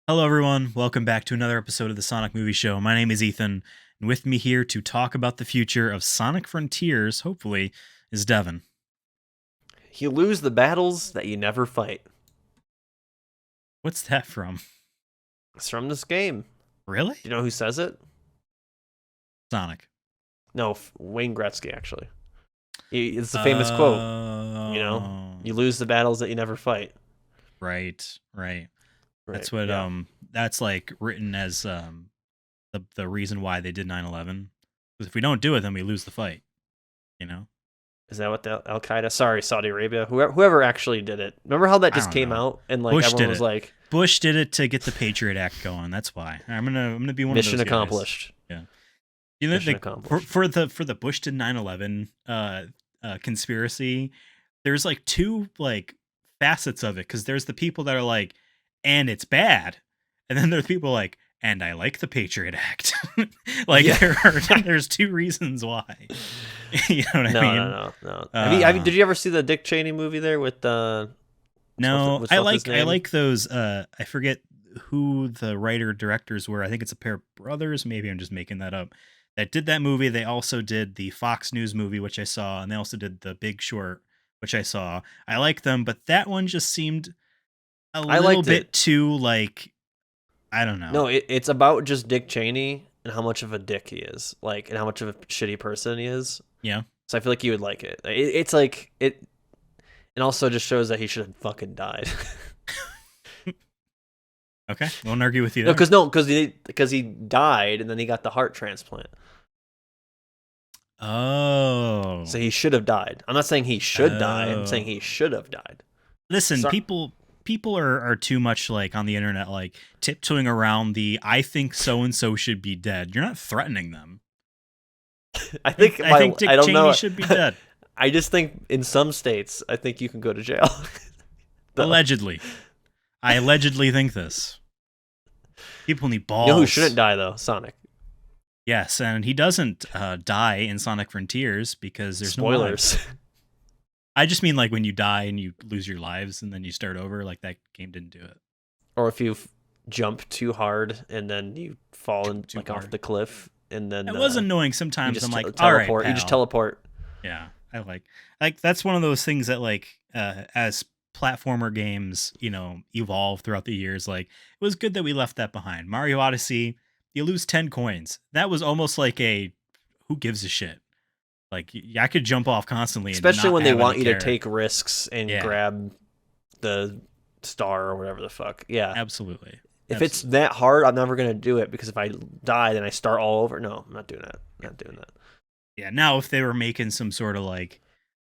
Hello, everyone. Welcome back to another episode of the Sonic Movie Show. My name is Ethan, and with me here to talk about the future of Sonic Frontiers, hopefully, is Devin. You lose the battles that you never fight. What's that from? It's from this game. Really? Do you know who says it? Sonic. No, Wayne Gretzky, actually. It's the famous quote. You lose the battles that you never fight. Right. That's Right, what yeah. that's like written as the reason why they did 9/11. Because if we don't do it, then we lose the fight. You know? Is that what the Al Qaeda? Sorry, Saudi Arabia. Whoever actually did it. Remember how that I just don't came know. out and Bush everyone did was it. like, Bush did it to get the Patriot Act going. That's why. I'm gonna be one of those mission guys. accomplished. Yeah. You know, Mission accomplished. for the Bush to 9/11 conspiracy, there's like two like facets of it because there's the people that are like, and it's bad, and then there's people like, and I like the Patriot Act. Like Yeah. there's two reasons why. You know what I mean? No. Did you ever see the Dick Cheney movie there with No, what's I his name? like those. I forget who the writer directors were. I think it's a pair of brothers. Maybe I'm just making that up. That did that movie. They also did the Fox News movie, which I saw, and they also did The Big Short, which I saw. I like them, but that one just seemed a I little liked bit it. too like, I don't know. No, it's about just Dick Cheney and how much of a dick he is, and how much of a shitty person he is. Yeah. So I feel like you would like it. It's like it, and also just shows that he should have fucking died. Okay. Won't argue with you there. Because he died and then he got the heart transplant. Oh. So he should have died. I'm not saying he should die. I'm saying Oh. he should have died. Listen, So- people are too much like on the internet, like tiptoeing around the I think so and so should be dead. You're not threatening them. I think Dick I don't Cheney know. should be dead. I just think in some states, I think you can go to jail. Allegedly. I allegedly think this. People need balls. You know who shouldn't die though? Sonic. Yes, and he doesn't die in Sonic Frontiers because there's no lives. Spoilers. I just mean like when you die and you lose your lives and then you start over, like that game didn't do it. Or if you jump too hard and then you fall in, Too off hard. the cliff and then It was annoying you sometimes. just I'm like, all teleport. right, You just pal. teleport. Yeah, I like that's one of those things that like as platformer games, evolve throughout the years. Like it was good that we left that behind. Mario Odyssey, you lose 10 coins. That was almost like a who gives a shit. Like I could jump off constantly, Especially and not when they have want any you care. to take risks and Yeah. grab the star or whatever the fuck. Yeah. Absolutely. If it's that hard, I'm never gonna do it because if I die, then I start all over. No, I'm not doing that. I'm not doing that. Yeah. Now, if they were making some sort of like,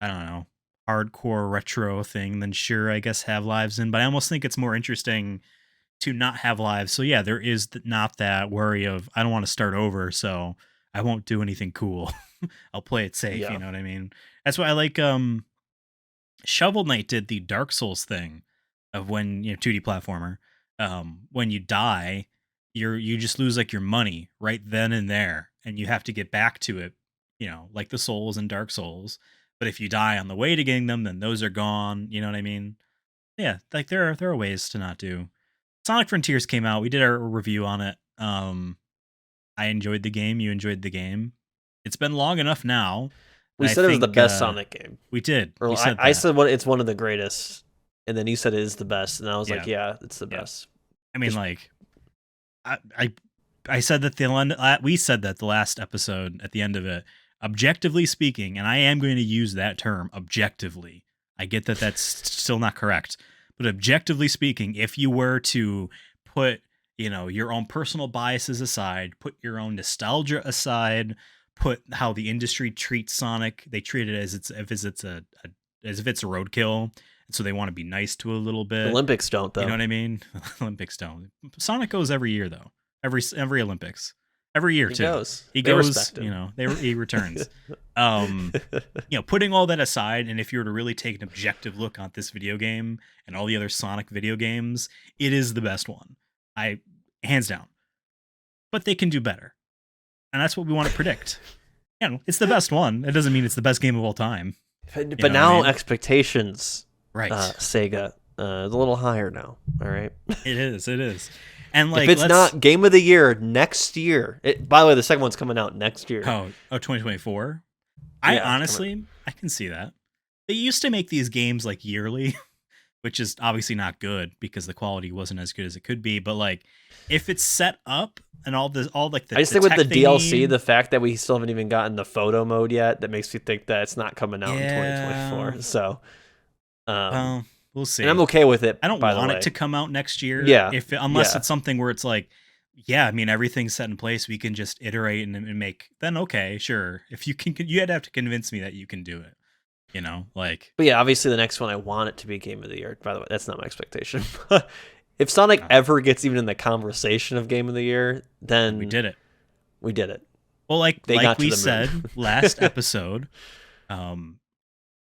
I don't know, hardcore retro thing, then sure, I guess have lives in. But I almost think it's more interesting to not have lives. So yeah, there is not that worry of I don't want to start over, so I won't do anything cool. I'll play it safe. Yeah. You know what I mean? That's why I like Shovel Knight did the Dark Souls thing of when 2D platformer. When you die, you just lose like your money right then and there, and you have to get back to it. Like the souls in Dark Souls. But if you die on the way to getting them, then those are gone. You know what I mean? Yeah, like there are ways to not do. Sonic Frontiers came out. We did our review on it. I enjoyed the game. You enjoyed the game. It's been long enough now. We I said it was the think, best Sonic game. We did. Or We said I that. said it's one of the greatest, and then you said it is the best, and I was like, yeah, it's the best. I mean, like, I said that we said that the last episode at the end of it. Objectively speaking, and I am going to use that term, objectively. I get that that's still not correct, but objectively speaking, if you were to put your own personal biases aside, put your own nostalgia aside, put how the industry treats Sonic, they treat it as if it's a roadkill, and so they want to be nice to a little bit. Olympics don't though. You know what I mean? Olympics don't. Sonic goes every year though. Every Olympics. Every year He too. goes. He They goes. respect him. He returns. Putting all that aside, and if you were to really take an objective look at this video game and all the other Sonic video games, it is the best one. Hands down. But they can do better, and that's what we want to predict. It's the best one. It doesn't mean it's the best game of all time. But now expectations, Right? Sega, is a little higher now. All right. It is. And like, if it's not game of the year next year, by the way, the second one's coming out next year. 2024. Yeah, I can see that. They used to make these games like yearly, which is obviously not good because the quality wasn't as good as it could be. But like, if it's set up and all like the, I just think with the DLC, the fact that we still haven't even gotten the photo mode yet, that makes me think that it's not coming out in 2024. So, we'll see. And I'm okay with it. I don't want it to come out next year. Yeah, unless it's something where it's like, yeah, I mean, everything's set in place. We can just iterate and make. Then okay, sure. If you can, you'd have to convince me that you can do it. You know, like. But yeah, obviously the next one I want it to be game of the year. By the way, that's not my expectation. If Sonic ever gets even in the conversation of game of the year, then we did it. We did it. Well, like we said last episode,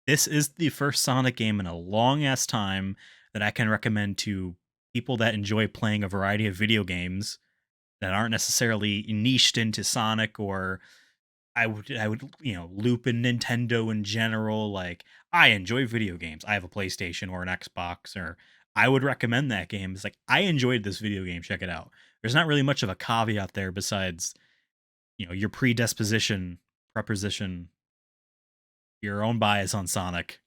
this is the first Sonic game in a long ass time that I can recommend to people that enjoy playing a variety of video games that aren't necessarily niched into Sonic, or I would loop in Nintendo in general. Like, I enjoy video games. I have a PlayStation or an Xbox, or I would recommend that game. It's like, I enjoyed this video game. Check it out. There's not really much of a caveat there besides, your preposition, your own bias on Sonic,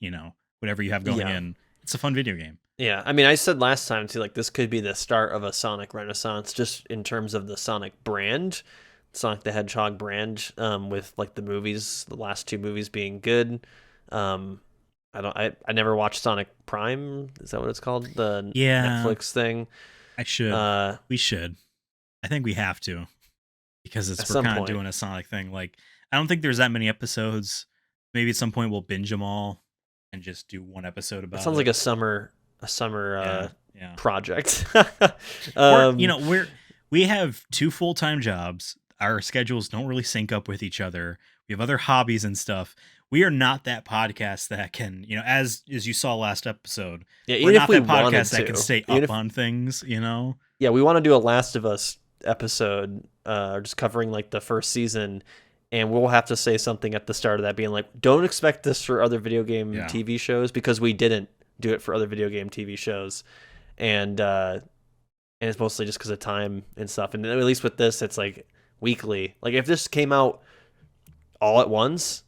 whatever you have going in. It's a fun video game. Yeah, I mean, I said last time too, like this could be the start of a Sonic renaissance, just in terms of the Sonic brand, Sonic the Hedgehog brand, with like the movies, the last two movies being good. I never watched Sonic Prime. Is that what it's called? The Netflix thing. I should. We should. I think we have to, because we're kind of doing a Sonic thing. Like, I don't think there's that many episodes. Maybe at some point we'll binge them all and just do one episode about it. Sounds like a summer project. We have 2 full-time jobs. Our schedules don't really sync up with each other. We have other hobbies and stuff. We are not that podcast that can, as you saw last episode. Yeah, we're not that podcast that can stay up on things. Yeah, we want to do a Last of Us episode, just covering like the first season. And we'll have to say something at the start of that, being like, don't expect this for other video game TV shows, because we didn't do it for other video game TV shows. And it's mostly just because of time and stuff. And at least with this, it's like weekly. Like, if this came out all at once,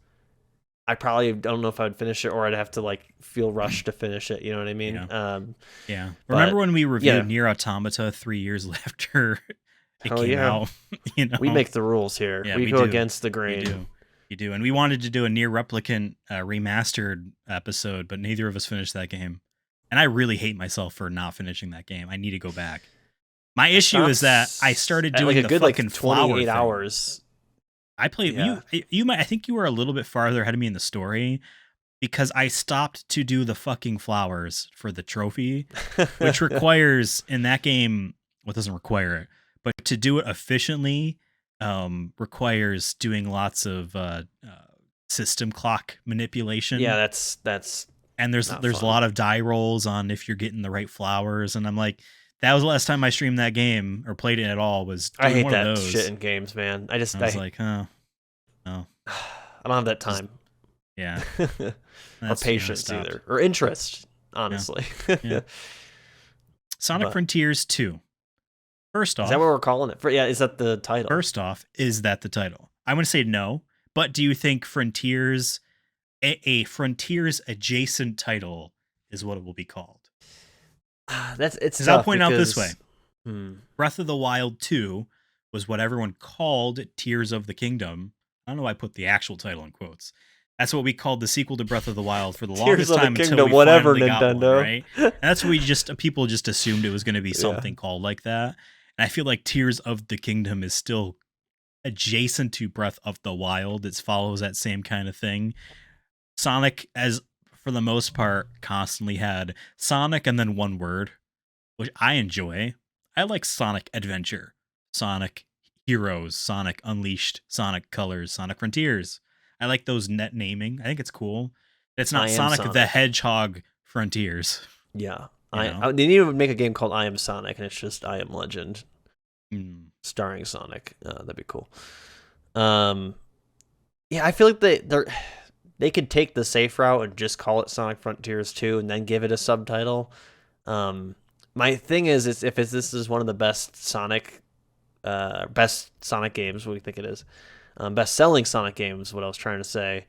I probably don't know if I'd finish it, or I'd have to like feel rushed to finish it. You know what I mean? Yeah. Remember when we reviewed Nier Automata 3 years after it came out? We make the rules here. Yeah, we go against the grain. You do. And we wanted to do a Nier Replicant remastered episode, but neither of us finished that game. And I really hate myself for not finishing that game. I need to go back. My issue is that I started doing the fucking 28 hours. I played. You might. I think you were a little bit farther ahead of me in the story, because I stopped to do the fucking flowers for the trophy, which requires in that game. Well, it doesn't require it, but to do it efficiently, requires doing lots of system clock manipulation. Yeah, that's. And there's a lot of die rolls on if you're getting the right flowers, and I'm like, that was the last time I streamed that game or played it at all. Was I hate one that of those. shit in games, man. I was like, oh, no, I don't have that time. Yeah, or patience either, or interest. Honestly, yeah. Sonic Frontiers 2. First off, is that what we're calling it? Is that the title? First off, is that the title? I'm going to say no, but do you think Frontiers, a Frontiers adjacent title, is what it will be called? It's. I'll point out this way: Breath of the Wild 2 was what everyone called Tears of the Kingdom. I don't know why I put the actual title in quotes. That's what we called the sequel to Breath of the Wild for the longest time until we finally got one, right? And that's what people just assumed it was going to be something called like that. And I feel like Tears of the Kingdom is still adjacent to Breath of the Wild. It follows that same kind of thing. Sonic, as for the most part, constantly had Sonic and then one word, which I enjoy. I like Sonic Adventure, Sonic Heroes, Sonic Unleashed, Sonic Colors, Sonic Frontiers. I like those net naming. I think it's cool. It's not Sonic the Hedgehog Frontiers. Yeah. They need to make a game called I Am Sonic, and it's just I Am Legend, starring Sonic. That'd be cool. Yeah, I feel like they could take the safe route and just call it Sonic Frontiers 2 and then give it a subtitle. My thing is if this is one of the best Sonic games, what do you think it is? Best selling Sonic games. What I was trying to say,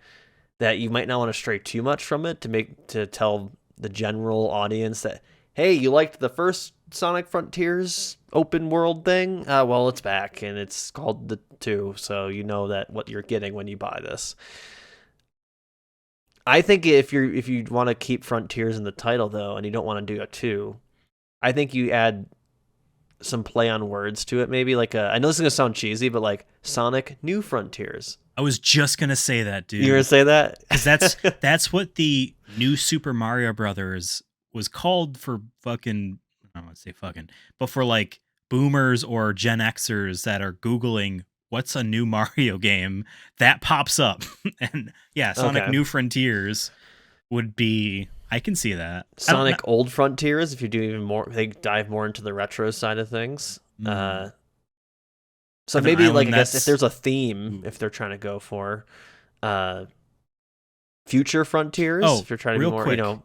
that you might not want to stray too much from it to tell the general audience that, hey, you liked the first Sonic Frontiers open world thing. Well, it's back and it's called the 2, so you know that what you're getting when you buy this. I think if you want to keep Frontiers in the title though, and you don't want to do a 2, I think you add some play on words to it. Maybe like I know this is gonna sound cheesy, but like Sonic New Frontiers. I was just gonna say that, dude. You gonna say that? Because that's what the new Super Mario Brothers was called for fucking. I don't want to say fucking, but for like boomers or Gen Xers that are Googling what's a new Mario game, that pops up. And yeah, Sonic Okay. New Frontiers would be. I can see that. Sonic Old Frontiers, if you do even more, they dive more into the retro side of things. So maybe like I guess if there's a theme, if they're trying to go for future frontiers, if you're trying to be more, quick, Sonic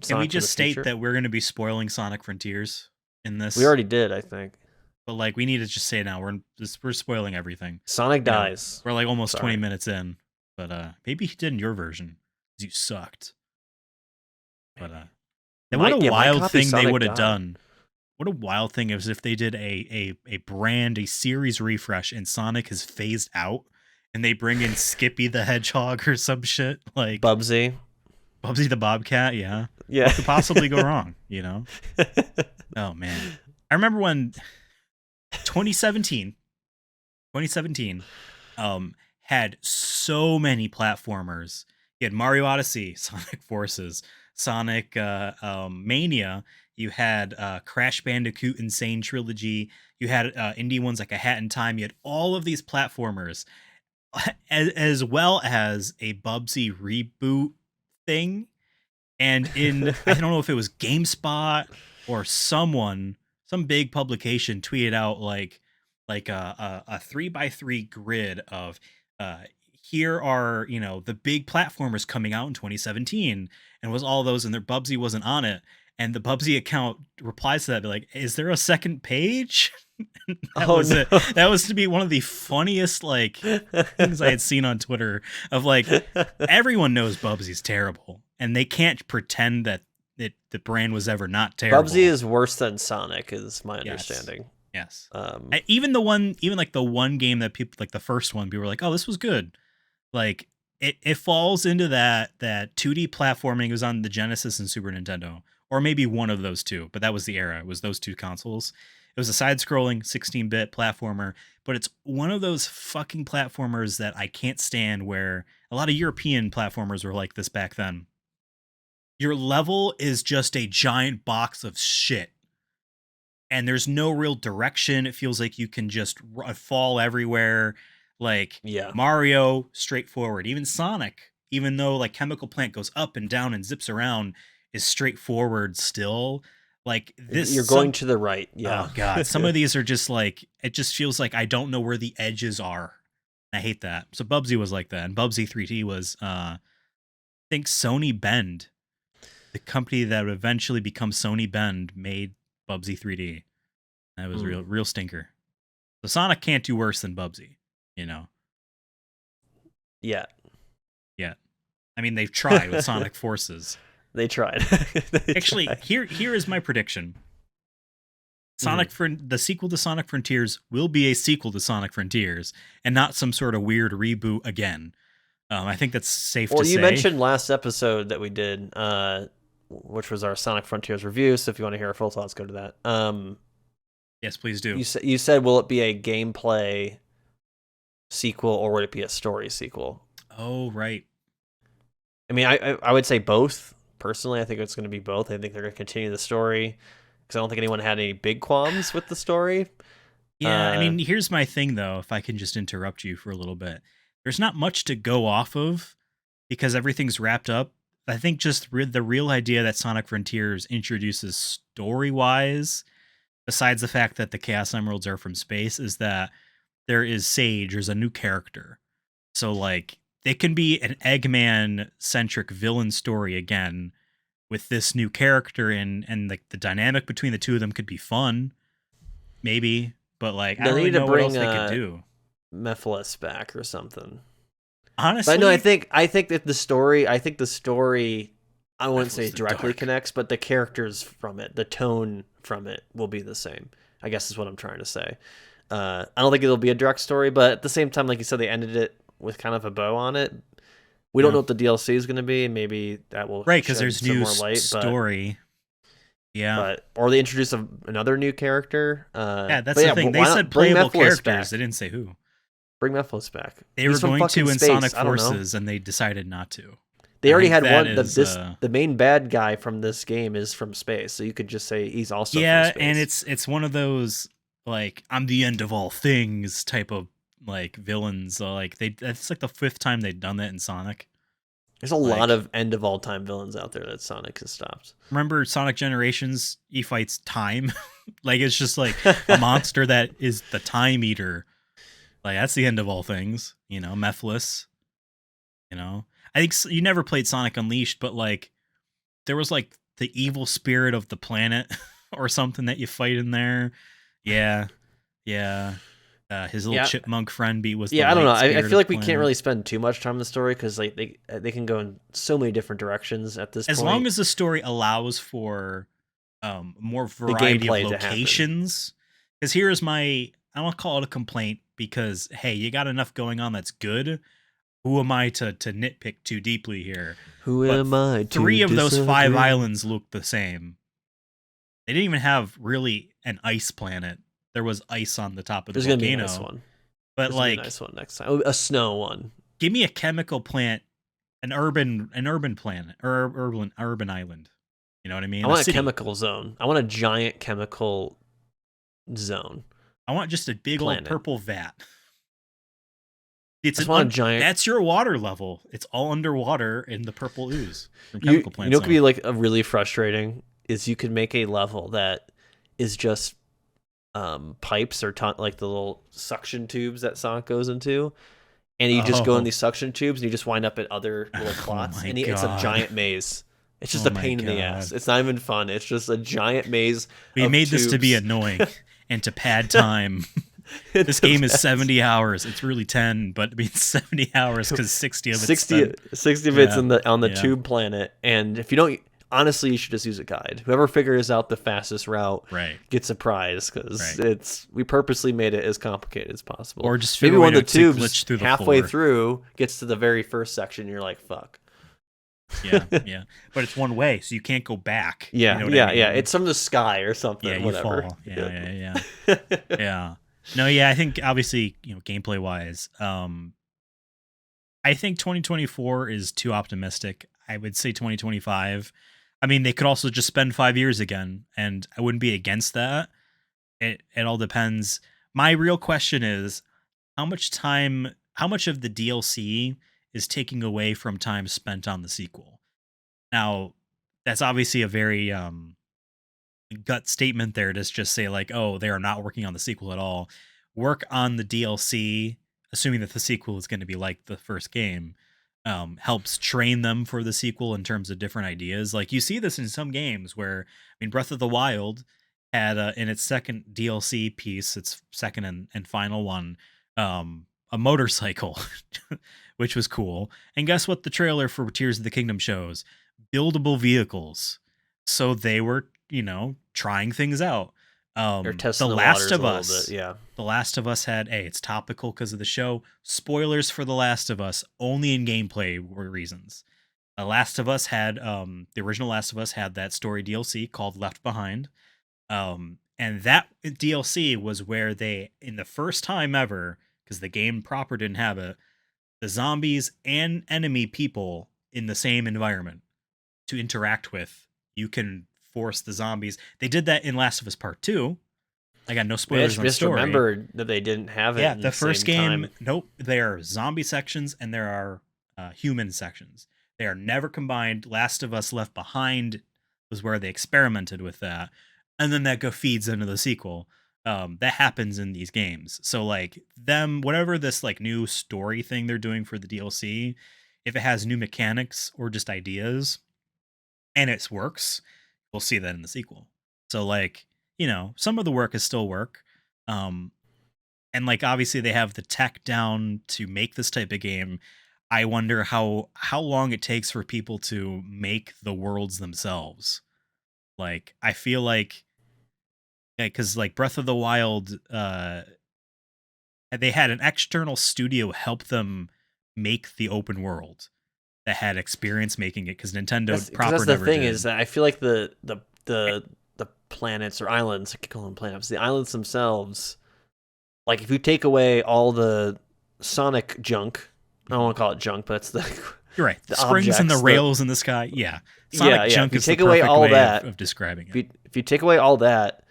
can we just state that we're going to be spoiling Sonic Frontiers in this? We already did, I think. But like, we need to just say it now. We're spoiling everything. Sonic dies. We're like almost 20 minutes in, but maybe he did in your version because you sucked. But what a wild thing they would have done. What a wild thing is if they did a series refresh and Sonic is phased out and they bring in Skippy the Hedgehog or some shit like Bubsy the Bobcat. Yeah. Yeah. What could possibly go wrong, you know? Oh man. I remember when 2017 had so many platformers. You had Mario Odyssey, Sonic Forces, Sonic Mania. You had Crash Bandicoot Insane Trilogy. You had indie ones like A Hat in Time. You had all of these platformers, as well as a Bubsy reboot thing. And I don't know if it was GameSpot or some big publication tweeted out like a 3x3 grid of here are, the big platformers coming out in 2017, and was all those, and their Bubsy wasn't on it. And the Bubsy account replies to that, be like, is there a second page? It. That was to be one of the funniest things I had seen on Twitter of like, everyone knows Bubsy's terrible and they can't pretend that the brand was ever not terrible. Bubsy is worse than Sonic, is my understanding. Yes. Even the one game that people, like the first one, people were like, oh, this was good. Like it falls into that 2D platforming. It was on the Genesis and Super Nintendo, or maybe one of those two, but that was the era. It was those two consoles. It was a side-scrolling 16-bit platformer, but it's one of those fucking platformers that I can't stand, where a lot of European platformers were like this back then. Your level is just a giant box of shit, and there's no real direction. It feels like you can just fall everywhere. Like Mario, straightforward. Even Sonic, even though like Chemical Plant goes up and down and zips around, is straightforward still. Like this, you're going to the right. Yeah. Oh god, some of these are just like, it just feels like I don't know where the edges are. I hate that. So Bubsy was like that, and Bubsy 3D was, I think Sony Bend, the company that would eventually become Sony Bend, made Bubsy 3D. That was real stinker. So Sonic can't do worse than Bubsy, Yeah. I mean, they've tried with Sonic Forces. They tried. Actually, here is my prediction. The sequel to Sonic Frontiers will be a sequel to Sonic Frontiers, and not some sort of weird reboot again. I think that's safe to say. Well, you mentioned last episode that we did, which was our Sonic Frontiers review. So if you want to hear our full thoughts, go to that. Yes, please do. You said, will it be a gameplay sequel or would it be a story sequel? Oh, right. I mean, I would say both. Personally, I think it's going to be both. I think they're going to continue the story because I don't think anyone had any big qualms with the story. Yeah, I mean, here's my thing, though, if I can just interrupt you for a little bit. There's not much to go off of because everything's wrapped up. I think just the real idea that Sonic Frontiers introduces story-wise, besides the fact that the Chaos Emeralds are from space, is that there is Sage, there's a new character. So, like, it can be an Eggman-centric villain story again, with this new character and like the dynamic between the two of them could be fun, maybe. But like, I They don't really need to know what bring else they could do. Mephiles back or something. Honestly, But no, I think that the story. I think the story. I wouldn't say the directly dark. connects, but the characters from it, the tone from it, will be the same. I guess is what I'm trying to say. I don't think it'll be a direct story, but at the same time, like you said, they ended it with kind of a bow on it. We don't know what the DLC is going to be. Maybe that will right, because there's new more light, story. Or they introduce another new character. Yeah, that's the thing. They said playable characters. Back. They didn't say who. Bring Mephiles back. They were going to in Sonic Forces, and they decided not to. They already had one. The main bad guy from this game is from space, so you could just say he's also from space. And it's one of those like I'm the end of all things type of like villains. Like it's like the 5th time they've done that in Sonic. There's a lot of end of all time villains out there that Sonic has stopped. Remember Sonic Generations? He fights time. Like it's just like a monster that is the time eater. Like that's the end of all things. You know, Mephiles. You know, I think you never played Sonic Unleashed, but like there was like the evil spirit of the planet or something that you fight in there. Yeah. His little chipmunk friend was the I don't know. I feel like we can't really spend too much time in the story because like they can go in so many different directions at this point. As long as the story allows for more variety of locations. Because here's my, I don't call it a complaint because hey, you got enough going on that's good. Who am I to nitpick too deeply here? Who am I? 3 of those 5 islands look the same. They didn't even have really an ice planet. There was ice on the top of the volcano. There's gonna be a nice one. But there's like a nice one next time. A snow one. Give me a chemical plant, an urban planet or urban island. You know what I mean? I want a chemical zone. I want a giant chemical zone. I want just a big old purple vat. It's a giant. That's your water level. It's all underwater in the purple ooze. From chemical plant. You know what could be like a really frustrating is you could make a level that is just pipes or like the little suction tubes that Sonic goes into, and you just go in these suction tubes and you just wind up at other little plots, and it's a giant maze. It's just a pain in the ass. It's not even fun. It's just a giant maze. We made this to be annoying and to pad time. This game is 70 hours. It's really 10, but it means 70 hours because 60 of it's 60 of it's on the tube planet. And if you don't, honestly, you should just use a guide. Whoever figures out the fastest route gets a prize because we purposely made it as complicated as possible. Or just maybe one of the tubes halfway through gets to the very first section. And you're like, fuck. Yeah. But it's one way, so you can't go back. Yeah, you know I mean? It's from the sky or something. Yeah, whatever. Fall. Yeah. Yeah. No, yeah, I think obviously, gameplay wise, I think 2024 is too optimistic. I would say 2025. I mean, they could also just spend 5 years again, and I wouldn't be against that. It all depends. My real question is how much of the DLC is taking away from time spent on the sequel. Now, that's obviously a very gut statement there to just say like, oh, they are not working on the sequel at all. Work on the DLC, assuming that the sequel is going to be like the first game, helps train them for the sequel in terms of different ideas. Like you see this in some games where, I mean, Breath of the Wild had in its second DLC piece, its second and final one, a motorcycle, which was cool. And guess what the trailer for Tears of the Kingdom shows? Buildable vehicles. So they were, trying things out. The Last of Us. Yeah. The Last of Us had, it's topical because of the show. Spoilers for The Last of Us, only in gameplay reasons. The Last of Us had, the original Last of Us had that story DLC called Left Behind. And that DLC was where they, in the first time ever, because the game proper didn't have it, the zombies and enemy people in the same environment to interact with. You can force the zombies. They did that in Last of Us Part 2. I got no spoilers on the story. Remember that they didn't have it. Yeah, the first game. Nope. There are zombie sections and there are human sections. They are never combined. Last of Us Left Behind was where they experimented with that, and then that feeds into the sequel. That happens in these games. So like whatever this like new story thing they're doing for the DLC, if it has new mechanics or just ideas, and it works, we'll see that in the sequel. So like, some of the work is still work. Um, and like obviously they have the tech down to make this type of game. I wonder how long it takes for people to make the worlds themselves. Like I feel like, because like Breath of the Wild, they had an external studio help them make the open world that had experience making it, because Nintendo That's proper the never thing, did. is that I feel like the planets or islands, I could call them planets, the islands themselves, like if you take away all the Sonic junk, I don't want to call it junk, but it's the You're right. The the springs and the objects, the rails in the sky. Yeah. yeah, Sonic yeah. If junk you is the take away perfect all way that, of describing if it. you take away all that,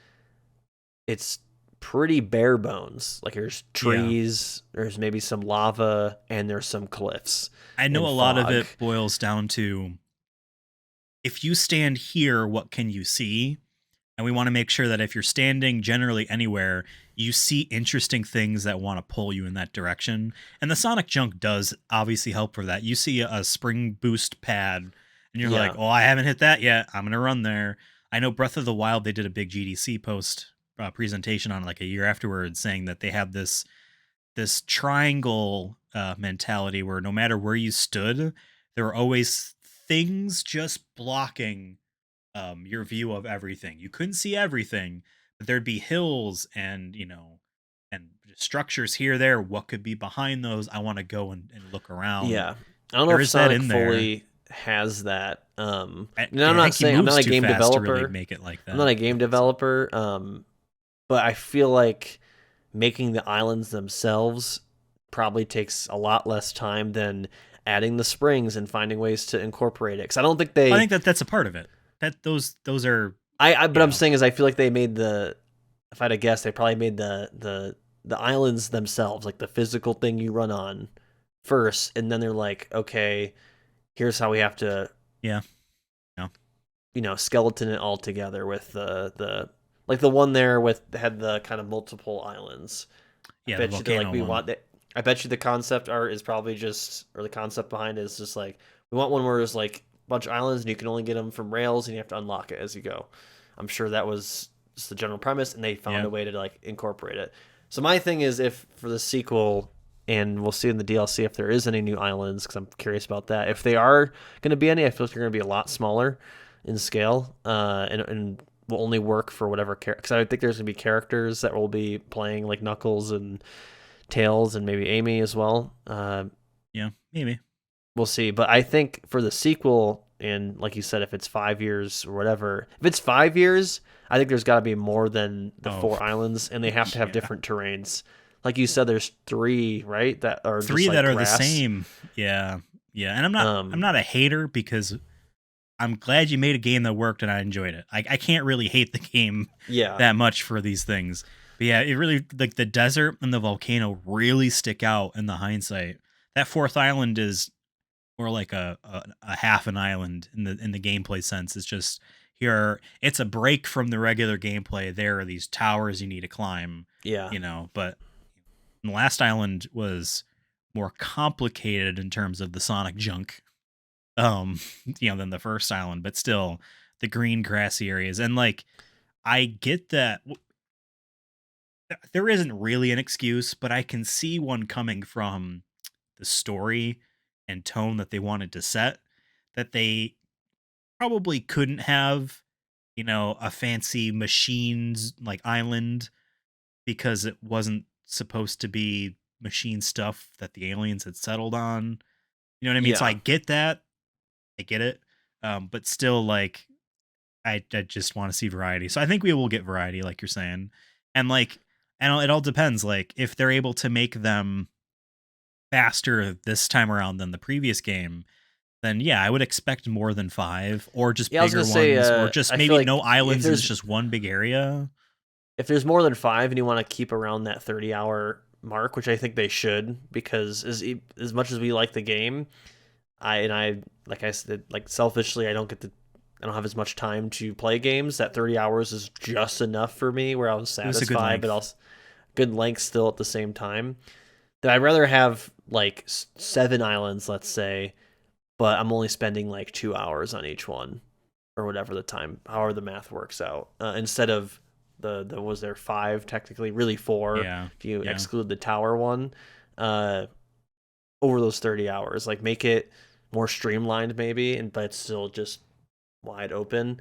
it's pretty bare bones. Like there's Yeah. trees, there's maybe some lava, and there's some cliffs I know and a lot of fog. it boils down to, if you stand here, what can you see? And we want to make sure that if you're standing generally anywhere, you see interesting things that want to pull you in that direction. And the Sonic Junk does obviously help for that. You see a spring boost pad, and you're like, Yeah, oh, I haven't hit that yet. I'm going to run there. I know Breath of the Wild, they did a big GDC post presentation on like a year afterwards, saying that they had this triangle mentality where no matter where you stood, there were always things just blocking your view of everything. You couldn't see everything, but there'd be hills and and structures here there. What could be behind those? I want to go and look around. yeah. I don't know There if is that Sonic in there. fully has that. I'm I not think he saying I'm not moves a too game fast to really developer. make it like I'm not that. a game developer. But I feel like making the islands themselves probably takes a lot less time than adding the springs and finding ways to incorporate it. Because I don't think I they. think that's a part of it. That those are But you I'm know saying is I feel like they made the. If I had to guess, they probably made the islands themselves, like the physical thing you run on, first, and then they're like, okay, here's how we have to, yeah yeah skeleton it all together with the like the one there with had the kind of multiple islands. I yeah the bet you they're like, volcano we one. want that. I bet you the concept art is probably just, or the concept behind it is just like, we want one where there's like a bunch of islands and you can only get them from rails and you have to unlock it as you go. I'm sure that was just the general premise, and they found Yeah. a way to like incorporate it. So my thing is, if for the sequel, and we'll see in the DLC if there is any new islands, because I'm curious about that. If they are going to be any, I feel like they're going to be a lot smaller in scale, and will only work for whatever character. Because I think there's going to be characters that will be playing like Knuckles and Tails and maybe Amy as well. Yeah, maybe. We'll see. But I think for the sequel, and like you said, if it's 5 years or whatever, if it's 5 years, I think there's got to be more than the Oh, four islands, and they have to have yeah. different terrains. Like you said, there's three, right? That are just Three like that are the grass. same. Yeah. Yeah. And I'm Um, not a hater, because I'm glad you made a game that worked and I enjoyed it. I can't really hate the game yeah, that much for these things. But yeah, it really, like the desert and the volcano really stick out in the hindsight. That fourth island is more like a half an island in the gameplay sense. It's just here, it's a break from the regular gameplay. There are these towers you need to climb, yeah, but the last island was more complicated in terms of the sonic junk, um than the first island, but still the green grassy areas. And like, I get that there isn't really an excuse, but I can see one coming from the story and tone that they wanted to set, that they probably couldn't have a fancy machines like island, because it wasn't supposed to be machine stuff that the aliens had settled on. You know what I mean? So I yeah. get that. I get it. But still, like, I just want to see variety. So I think we will get variety, like you're saying. And like, and it all depends. Like, if they're able to make them faster this time around than the previous game, then yeah, I would expect more than five, or just Yeah, I was bigger gonna say, ones, or just I feel maybe no like islands and it's just one big area. if there's more than five and you want to keep around that 30-hour mark, which I think they should, because as much as we like the game, I like I said, like selfishly, I don't have as much time to play games. That 30 hours is just enough for me, where I was It was a good satisfied, but length. also good length still at the same time. That I'd rather have like 7 islands, let's say, but I'm only spending like 2 hours on each one. or whatever the time, however the math works out, instead of the was there 5 technically, really 4 Yeah. if you Yeah. exclude the tower one, over those 30 hours. Like make it more streamlined maybe, but it's still just wide open.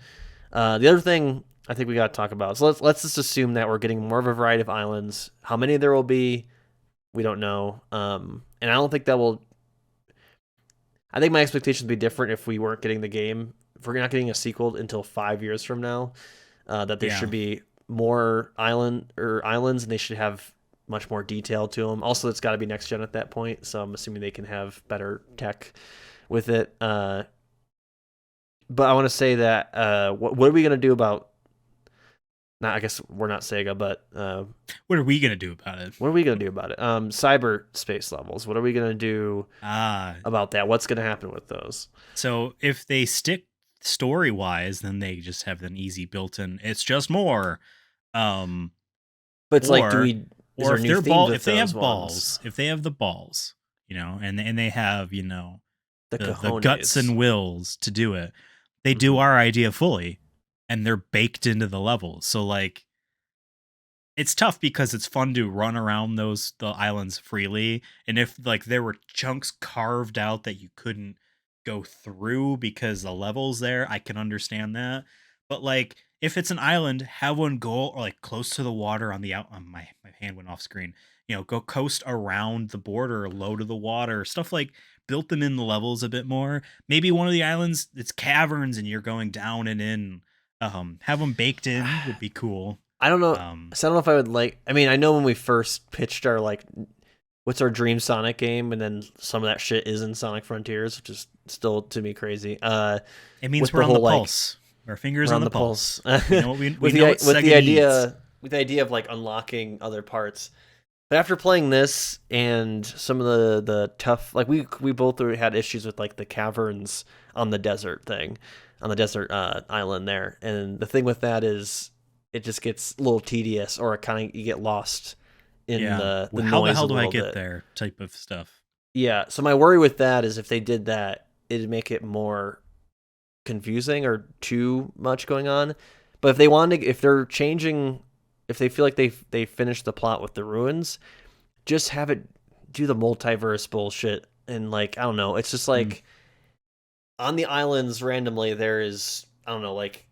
The other thing I think we got to talk about. So let's just assume that we're getting more of a variety of islands. How many there will be, we don't know. And I don't think that will. I think my expectations would be different if we weren't getting the game. If we're not getting a sequel until 5 years from now, that there should be more islands, and they should have much more detail to them. Also, it's got to be next gen at that point, so I'm assuming they can have better tech with it. But I want to say that what are we gonna do about? I guess we're not Sega, but what are we gonna do about it? What are we gonna do about it? Cyberspace levels. What are we gonna do about that? What's gonna happen with those? So if they stick story wise, then they just have an easy built-in. It's just more. But it's like, do we? Or if they're if they have balls, if they have the balls, and they have the guts and wills to do it, they do our idea fully. And they're baked into the levels. So like it's tough because it's fun to run around the islands freely. And if like there were chunks carved out that you couldn't go through because the level's there, I can understand that. But like if it's an island, have one go or like close to the water on the my hand went off screen. Go coast around the border, low to the water, stuff like built them in the levels a bit more. Maybe one of the islands, it's caverns and you're going down and in. Have them baked in would be cool. I don't know. So I don't know if I would like. I mean, I know when we first pitched our like, what's our dream Sonic game, and then some of that shit is in Sonic Frontiers, which is still to me crazy. It means we're on the pulse. Our fingers on the pulse. With the idea of like unlocking other parts. But after playing this and some of the tough, like we both had issues with like the caverns on the desert thing. On the desert island there, and the thing with that is it just gets a little tedious, or you get lost in the noise. How the hell do I get there? Type of stuff. Yeah. So my worry with that is if they did that, it'd make it more confusing or too much going on. But if they if they're changing, if they feel like they finished the plot with the ruins, just have it do the multiverse bullshit and like I don't know. It's just like. On the islands randomly there is I don't know like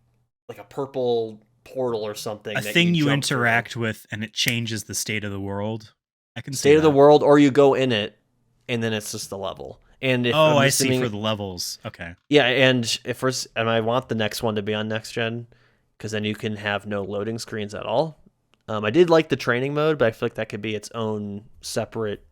a purple portal or something, a thing you interact with and it changes the state of the world. I can state of the world, or you go in it and then it's just the level. And if I see for the levels. Okay. Yeah, and I want the next one to be on next gen because then you can have no loading screens at all. I did like the training mode, but I feel like that could be its own separate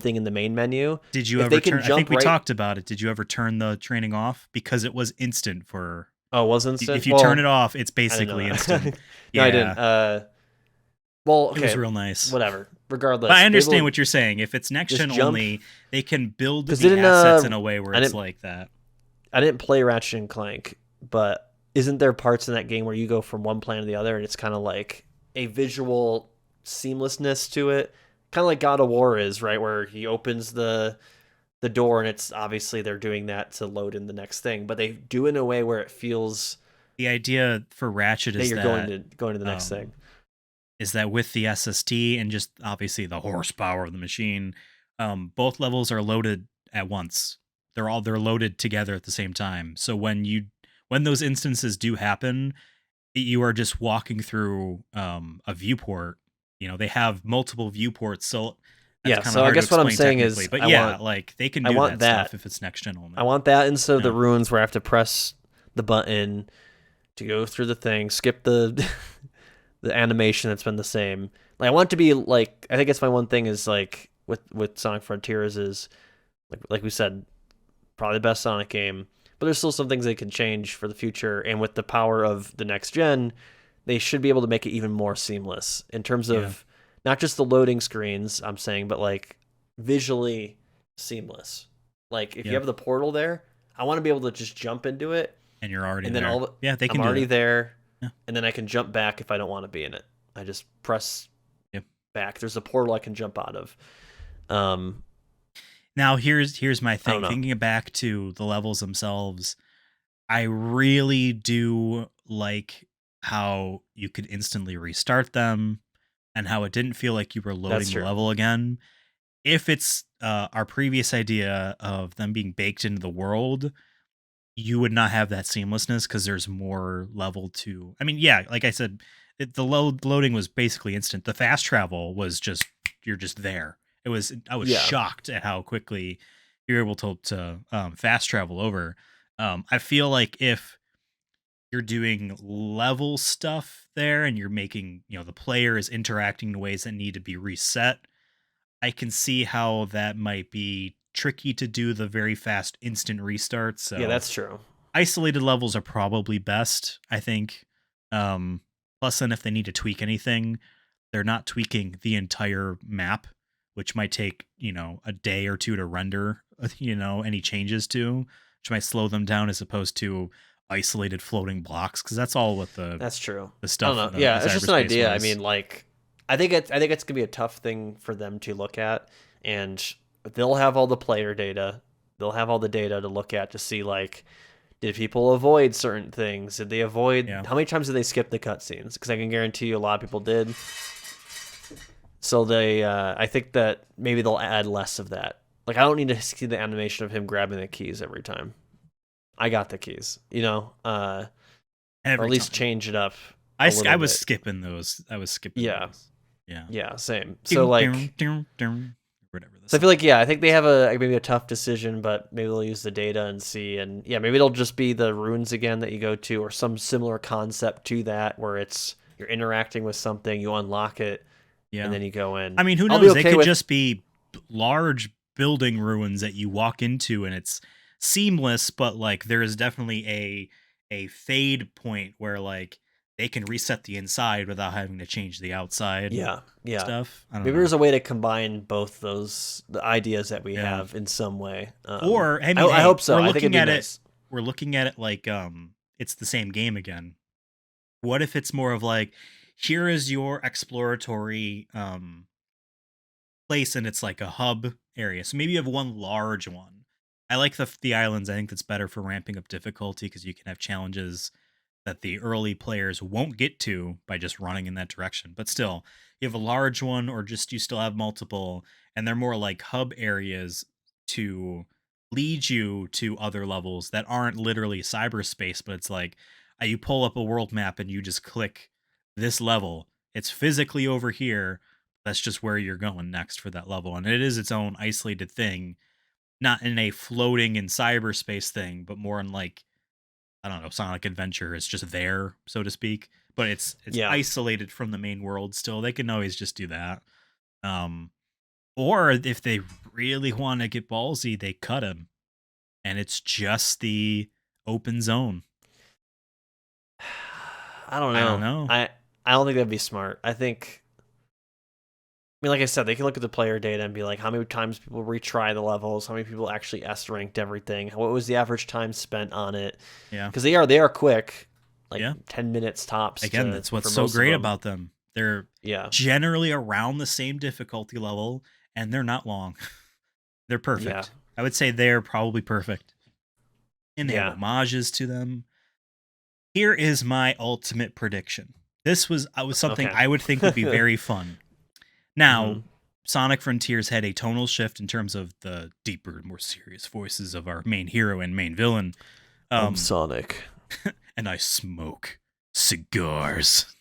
thing in the main menu. Did you ever turn? I think we talked about it. Did you ever turn the training off because it was instant for? Oh, it was instant. If you turn it off, it's basically instant. No, I didn't. Well, okay, it was real nice. Whatever. Regardless, but I understand what you're saying. If it's next gen only, they can build the assets in a way where it's like that. I didn't play Ratchet and Clank, but isn't there parts in that game where you go from one planet to the other, and it's kind of like a visual seamlessness to it? Kind of like God of War is, right? Where he opens the door and it's obviously they're doing that to load in the next thing, but they do it in a way where it feels. The idea for Ratchet is that you're going to the next thing. Is that with the SST and just obviously the horsepower of the machine, both levels are loaded at once. They're loaded together at the same time. So when those instances do happen, you are just walking through a viewport. They have multiple viewports, so so I guess what I'm saying is, but they can do that stuff if it's next gen only. I want that instead of the ruins where I have to press the button to go through the thing, skip the the animation that's been the same. Like I want it to be like, I think it's my one thing is like with Sonic Frontiers is like we said, probably the best Sonic game, but there's still some things they can change for the future, and with the power of the next gen, they should be able to make it even more seamless in terms of not just the loading screens, I'm saying, but like visually seamless. Like if you have the portal there, I want to be able to just jump into it. And you're already there. They can I'm already there. Yeah. And then I can jump back if I don't want to be in it. I just press back. There's a portal I can jump out of. Now here's my thing. Thinking back to the levels themselves, I really do like how you could instantly restart them and how it didn't feel like you were That's loading the true. level again. If it's our previous idea of them being baked into the world, you would not have that seamlessness because there's more level to. I mean, yeah, like I said, the loading was basically instant. The fast travel was just you're just there. It was I was Yeah. shocked at how quickly you're able to fast travel over. I feel like if you're doing level stuff there and you're making the player is interacting in ways that need to be reset, I can see how that might be tricky to do the very fast instant restart. Yeah, So that's true. isolated levels are probably best, I think. Plus, then if they need to tweak anything, they're not tweaking the entire map, which might take a day or two to render any changes to, which might slow them down as opposed to isolated floating blocks, because that's all what the That's true. the I don't stuff know. in the Yeah, it's just an cyberspace idea. I was. mean, like, I think it's gonna be a tough thing for them to look at, and they'll have all the player data. They'll have all the data to look at to see like, did people avoid certain things? Did they avoid? Yeah. How many times did they skip the cutscenes? Because I can guarantee you a lot of people did. So they, I think that maybe they'll add less of that. Like, I don't need to see the animation of him grabbing the keys every time. I got the keys, or at Every least time. change it up a I little was bit. skipping those. I was skipping Yeah, those. Yeah. yeah, same. So Dun, dun, like, dun, dun, whatever the so I feel song. like I think they have maybe a tough decision, but maybe they'll use the data and see, and yeah, maybe it'll just be the runes again that you go to, or some similar concept to that, where it's you're interacting with something, you unlock it, and Yeah. then you go in. I mean, who I'll be knows? They okay could with. just be large building ruins that you walk into and it's seamless, but like there is definitely a fade point where like they can reset the inside without having to change the outside Yeah, yeah. stuff. I don't Maybe know. there's a way to combine both the ideas that we Yeah. have in some way. Or I I, mean, I hey, hope so. I think it'd be nice. we're looking at it like it's the same game again. What if it's more of like here is your exploratory place and it's like a hub area. So maybe you have one large one. I like the islands. I think that's better for ramping up difficulty because you can have challenges that the early players won't get to by just running in that direction. But still, you have a large one or just you still have multiple and they're more like hub areas to lead you to other levels that aren't literally cyberspace, but it's like you pull up a world map and you just click this level. It's physically over here, that's just where you're going next for that level. And it is its own isolated thing, not in a floating in cyberspace thing, but more in like, I don't know, Sonic Adventure is just there, so to speak. But it's Yeah, isolated from the main world still. They can always just do that. Um or if they really want to get ballsy, they cut him and it's just the open zone. I don't I don't know. know. I don't think that'd be smart. I think. I mean, like I said, they can look at the player data and be like, how many times people retry the levels, how many people actually S ranked everything, what was the average time spent on it? Yeah. Because they are quick, like Yeah. 10 minutes tops Again, to that's what's for so most of great them. about them. They're Yeah, generally around the same difficulty level and they're not long. They're yeah, perfect. I would say they're probably perfect. And they have yeah. homages to them. Here is my ultimate prediction. This was something Okay. I would think would be very fun. Now, hmm Sonic Frontiers had a tonal shift in terms of the deeper, more serious voices of our main hero and main villain. I'm Um, Sonic. and I smoke cigars.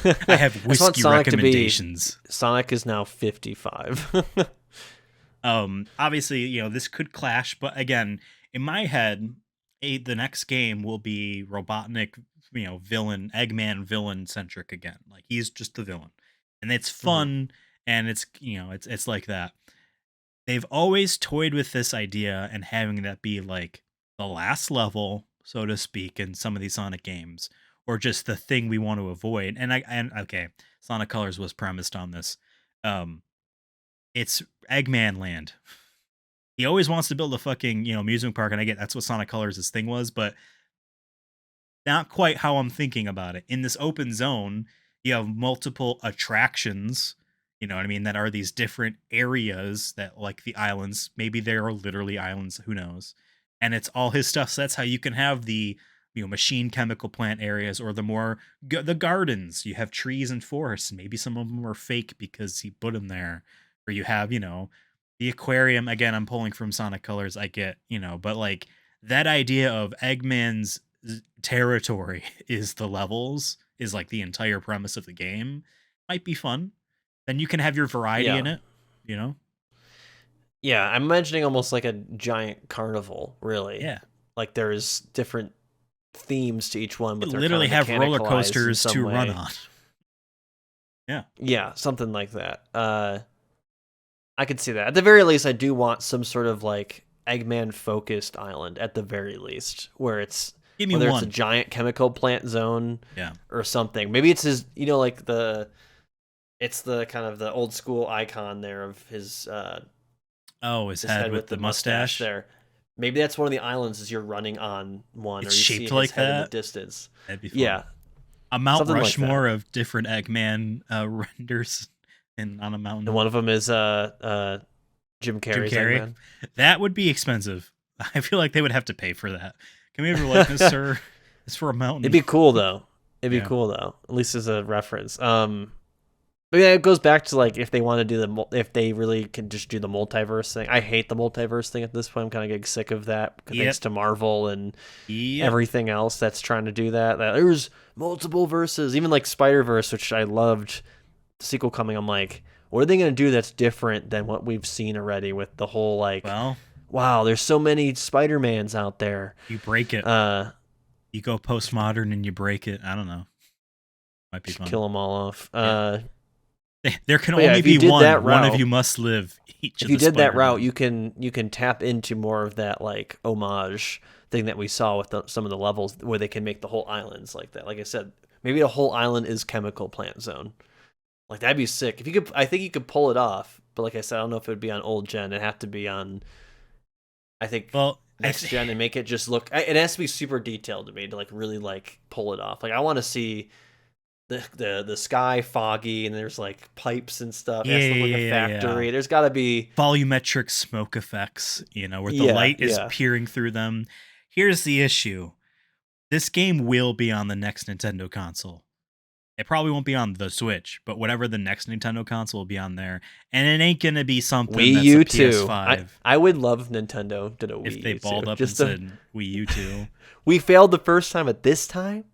I I have just want whiskey Sonic to be. recommendations. Sonic is now 55. Obviously, this could clash, but again, in my head, the next game will be Robotnik, villain, Eggman villain centric again. Like he's just the villain. And it's hmm fun and it's like that. They've always toyed with this idea and having that be like the last level, so to speak, in some of these Sonic games, or just the thing we want to avoid. And okay, Sonic Colors was premised on this. Um, it's Eggman Land. He always wants to build a fucking amusement park, and I get that's what Sonic Colors' thing was, but not quite how I'm thinking about it. In this open zone, you have multiple attractions, you know what I mean, that are these different areas that like the islands, maybe there are literally islands, who knows. and it's all his stuff. So that's how you can have the machine chemical plant areas, or the more the gardens. You have trees and forests, and maybe some of them are fake because he put them there. Or you have the aquarium. Again, I'm pulling from Sonic Colors. I get but like that idea of Eggman's territory is the levels, is like the entire premise of the game. Might be fun. Then you can have your variety in it. Yeah, I'm imagining almost like a giant carnival, really. Yeah. Like there's different themes to each one, but they literally have roller coasters to run on. Yeah. Yeah, something like that. I could see that. At the very least, I do want some sort of like Eggman focused island at the very least, where it's whether it's a giant chemical plant zone or something. Maybe it's his, like it's the kind of the old school icon there of his his head with the mustache there. Maybe that's one of the islands as you're running on one. It's or you shaped see like his head that in the distance. That'd be fun. Yeah. A Mount Rushmore of different Eggman renders on a mountain. And one of them is Jim Carrey's Eggman. That would be expensive. I feel like they would have to pay for that. Can we have your likeness, sir? It's for a mountain. It'd be cool though. At least as a reference. But yeah, it goes back to like if they want to do if they really can just do the multiverse thing. I hate the multiverse thing at this point. I'm kind of getting sick of that thanks to Marvel and everything else that's trying to do that. There's multiple verses, even like Spider-Verse, which I loved. The sequel coming, I'm like, what are they going to do that's different than what we've seen already with the whole like, wow, there's so many Spider-Mans out there. You break it. You go postmodern and you break it. I don't know. Might be fun. Kill them all off. There can only be one. One of you must live. If you did that route, you can tap into more of that like homage thing that we saw with some of the levels where they can make the whole islands like that. Like I said, maybe a whole island is chemical plant zone. Like that'd be sick. If you could, I think you could pull it off. But like I said, I don't know if it would be on old gen. It'd have to be on, I think, next gen, and make it just look. It has to be super detailed to me to like really like pull it off. Like I want to see the sky foggy and there's like pipes and stuff. It has to look like a factory. Yeah. There's got to be volumetric smoke effects, where the light is peering through them. Here's the issue. This game will be on the next Nintendo console. It probably won't be on the Switch, but whatever the next Nintendo console will be on there. And it ain't going to be something Wii that's U a PS5. 2. I would love if Nintendo did a Wii U 2. If they balled up and said Wii U 2. We failed the first time, but this time,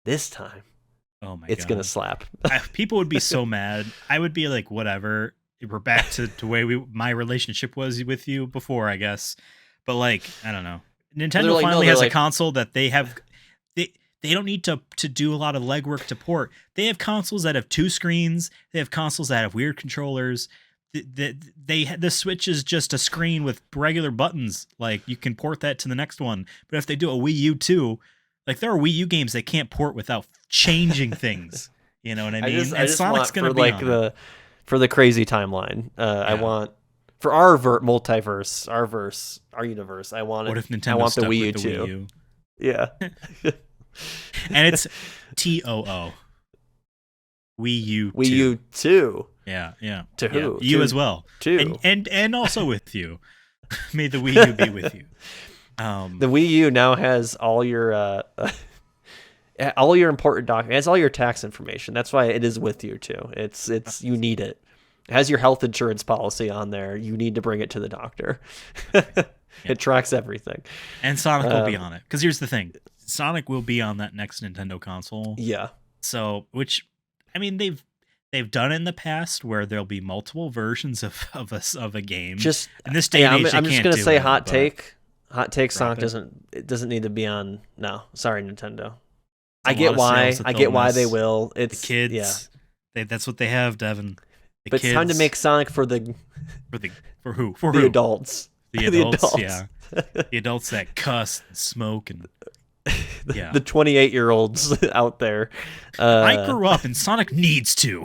oh my God. It's going to slap. People would be so mad. I would be like, whatever. We're back to the way my relationship was with you before, I guess. But like, I don't know. Nintendo finally has a console that they have. They don't need to do a lot of legwork to port. They have consoles that have 2 screens. They have consoles that have weird controllers. The Switch is just a screen with regular buttons. Like you can port that to the next one. But if they do a Wii U 2, like there are Wii U games they can't port without changing things. You know what I mean? I just Sonic's going to be like for the crazy timeline. I want for our multiverse, our universe. I want it. What if Nintendo want the Wii U 2? Wii U? Yeah. And it's TOO. Wii U 2. Wii U 2. Yeah. To who? You as well. Too. And also with you. May the Wii U be with you. The Wii U now has all your important documents. It has all your tax information. That's why it is with you too. It's you need it. It has your health insurance policy on there. You need to bring it to the doctor. It tracks everything. And Sonic will be on it. Because here's the thing. Sonic will be on that next Nintendo console. Yeah. So, which, I mean, they've done in the past where there'll be multiple versions of a game. Just in this day and age, I'm just gonna say hot take. Sonic it doesn't need to be on. No, sorry, Nintendo. I get why they will. It's the kids. Yeah, that's what they have, Devin. But it's time to make Sonic for who? For the who? adults. The adults, yeah. The adults that cuss and smoke and the 28-year-olds out there. I grew up and Sonic needs to.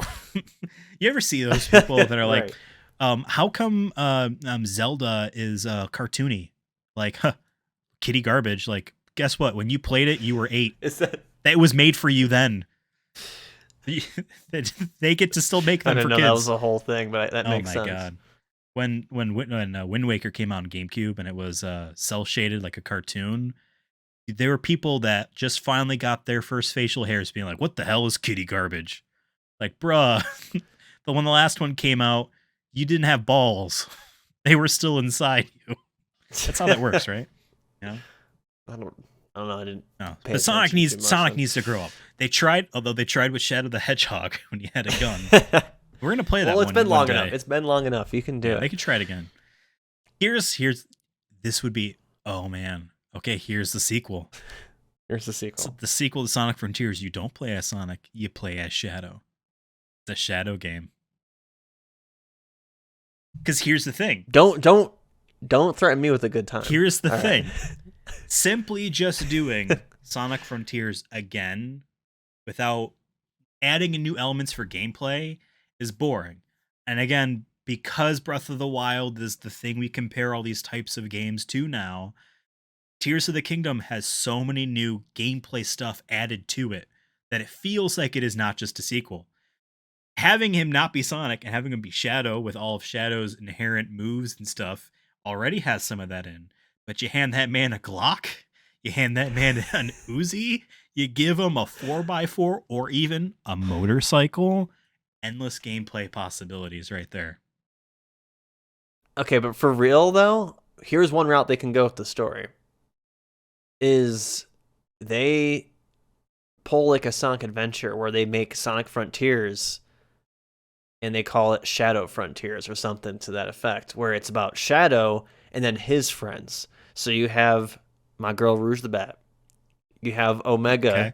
You ever see those people that are like, right. How come Zelda is cartoony? Like, kitty garbage. Like, guess what? When you played it, you were 8. That was made for you then. They get to still make them for kids. That was the whole thing, but that makes sense. Oh my God. when Wind Waker came out on GameCube and it was cell shaded like a cartoon, there were people that just finally got their first facial hairs being like, "What the hell is kitty garbage?" Like, bruh. But when the last one came out, you didn't have balls; they were still inside you. That's how that works, right? Yeah. I don't know. I didn't. No, but Sonic needs to grow up. They tried with Shadow the Hedgehog when he had a gun. We're gonna play that. Well, it's been long enough. It's been long enough. You can do it. They can try it again. Here's this would be. Oh man. Okay, here's the sequel. Here's the sequel. So the sequel to Sonic Frontiers. You don't play as Sonic. You play as Shadow. It's a Shadow game. Because here's the thing. Don't threaten me with a good time. Here's the thing. Right. Simply just doing Sonic Frontiers again without adding in new elements for gameplay is boring. And again, because Breath of the Wild is the thing we compare all these types of games to now, Tears of the Kingdom has so many new gameplay stuff added to it that it feels like it is not just a sequel. Having him not be Sonic and having him be Shadow with all of Shadow's inherent moves and stuff already has some of that in. But you hand that man a Glock, you hand that man an Uzi, you give him a 4x4 or even a motorcycle. Endless gameplay possibilities right there. Okay, but for real though, here's one route they can go with the story. Is they pull like a Sonic Adventure where they make Sonic Frontiers and they call it Shadow Frontiers or something to that effect, where it's about Shadow and then his friends. So you have my girl Rouge the Bat, you have Omega,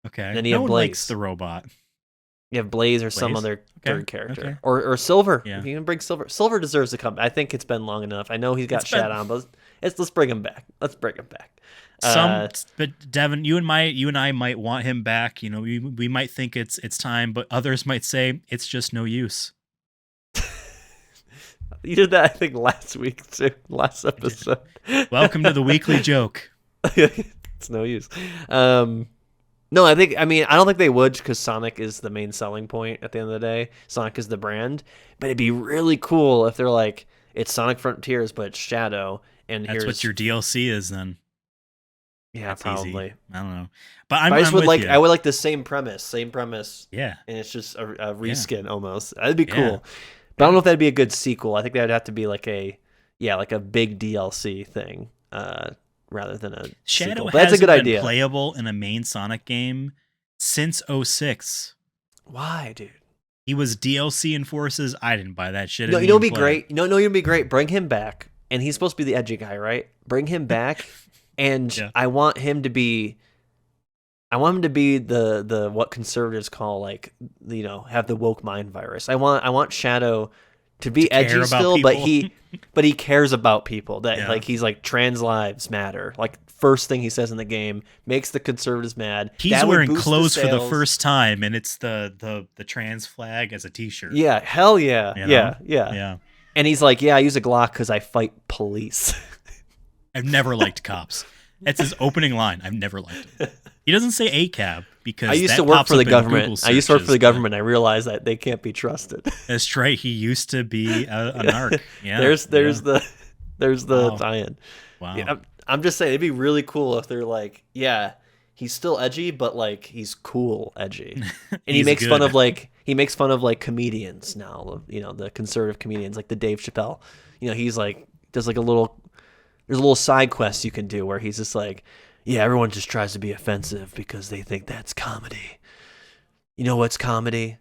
okay. Then you have Blaze. Likes the robot. You have Blaze or some other third character, or Silver. Yeah. If you can bring Silver, Silver deserves to come. I think it's been long enough. I know he's got Shat on, but let's bring him back. Let's bring him back. But Devin, you and I might want him back. You know, we might think it's time, but others might say it's just no use. You did that, I think, last week too. Last episode. Welcome to the weekly joke. It's no use. No, I don't think they would, because Sonic is the main selling point at the end of the day. Sonic is the brand. But it'd be really cool if they're like, it's Sonic Frontiers, but it's Shadow. And that's what your DLC is then. Yeah, that's probably. Easy. I don't know. But I would like the same premise. Yeah. And it's just a reskin almost. That'd be cool. But I don't know if that'd be a good sequel. I think that'd have to be like a big DLC thing. Rather than a Shadow sequel. That's a good idea. Playable in a main Sonic game since 06. Why, dude? He was DLC in Forces. I didn't buy that shit. No, you know what'd be great? You'd be great. Bring him back, and he's supposed to be the edgy guy, right? Bring him back, and I want him to be the what conservatives call, like, have the woke mind virus. I want Shadow to be edgy still, but he cares about people. That like he's like, trans lives matter. Like, first thing he says in the game makes the conservatives mad. He's wearing clothes for the first time, and it's the trans flag as a T-shirt. Yeah, hell yeah, yeah. And he's like, I use a Glock because I fight police. I've never liked cops. That's his opening line. I've never liked him. He doesn't say ACAB because I used to work for the government. I realized that they can't be trusted. That's right. He used to be a narc. Yeah. There's the tie-in. Wow. Yeah, I'm just saying, it'd be really cool if they're like, he's still edgy, but like, he's cool edgy, and he makes fun of comedians now. The conservative comedians, like the Dave Chappelle. He's like, there's a little side quest you can do where he's just like, everyone just tries to be offensive because they think that's comedy. You know what's comedy?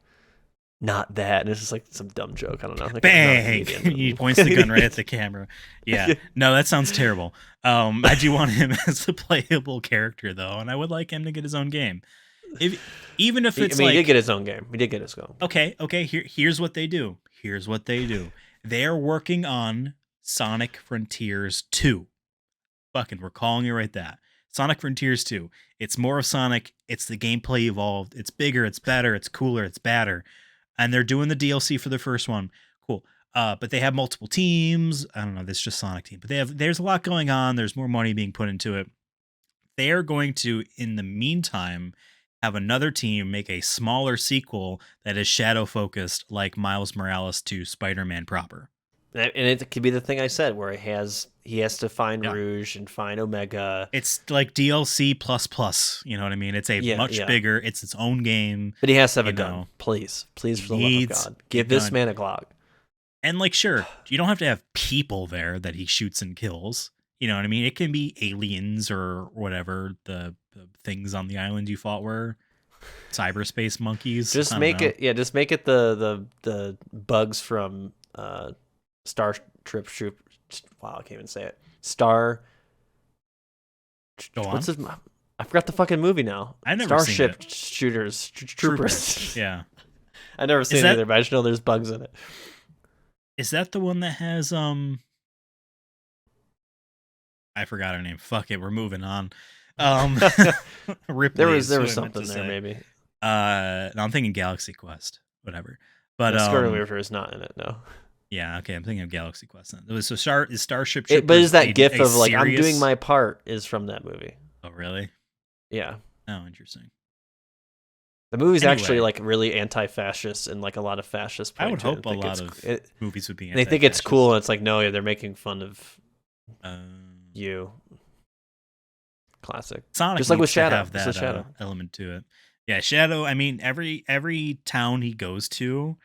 Not that. And it's just like some dumb joke. I don't know. Like, bang! He points the gun right at the camera. Yeah. No, that sounds terrible. I do want him as a playable character, though, and I would like him to get his own game. Even if it's he did get his own game. He did get his own. Okay. Here's what they do. They're working on Sonic Frontiers 2. Fucking, we're calling it right that. Sonic Frontiers 2. It's more of Sonic. It's the gameplay evolved. It's bigger. It's better. It's cooler. It's badder. And they're doing the DLC for the first one. Cool. But they have multiple teams. I don't know. This is just Sonic team. But there's a lot going on. There's more money being put into it. They are going to, in the meantime, have another team make a smaller sequel that is shadow focused, like Miles Morales to Spider-Man proper. And it could be the thing I said, where he has to find Yeah. Rouge and find Omega. It's like DLC plus. You know what I mean? It's a much bigger. It's its own game. But he has to have a gun. Please, for the love of God, give this man a Glock. And like, sure, you don't have to have people there that he shoots and kills. You know what I mean? It can be aliens or whatever the things on the island you fought were. Cyberspace monkeys. Just make it the bugs from Starship Troop. Wow, I can't even say it. What's his? I forgot the fucking movie now. I never Starship seen it. Shooters Troopers. Yeah, I never seen it either, but I just know there's bugs in it. Is that the one that has I forgot her name. Fuck it, we're moving on. Ripley. There was something there, maybe. No, I'm thinking Galaxy Quest, whatever. But Skirting River is not in it, no. Yeah, okay, I'm thinking of Galaxy Quest. Then. Is Starship Troopers? But is that gif of like serious... I'm doing my part is from that movie? Oh, really? Yeah. Oh, interesting. The movie's actually like really anti-fascist and like a lot of fascist. I would hope a lot of movies would be. And they think it's cool, and it's like, no, they're making fun of you. Classic. Sonic just like with Shadow, have that Shadow. Element to it. Yeah, Shadow. I mean, every town he goes to,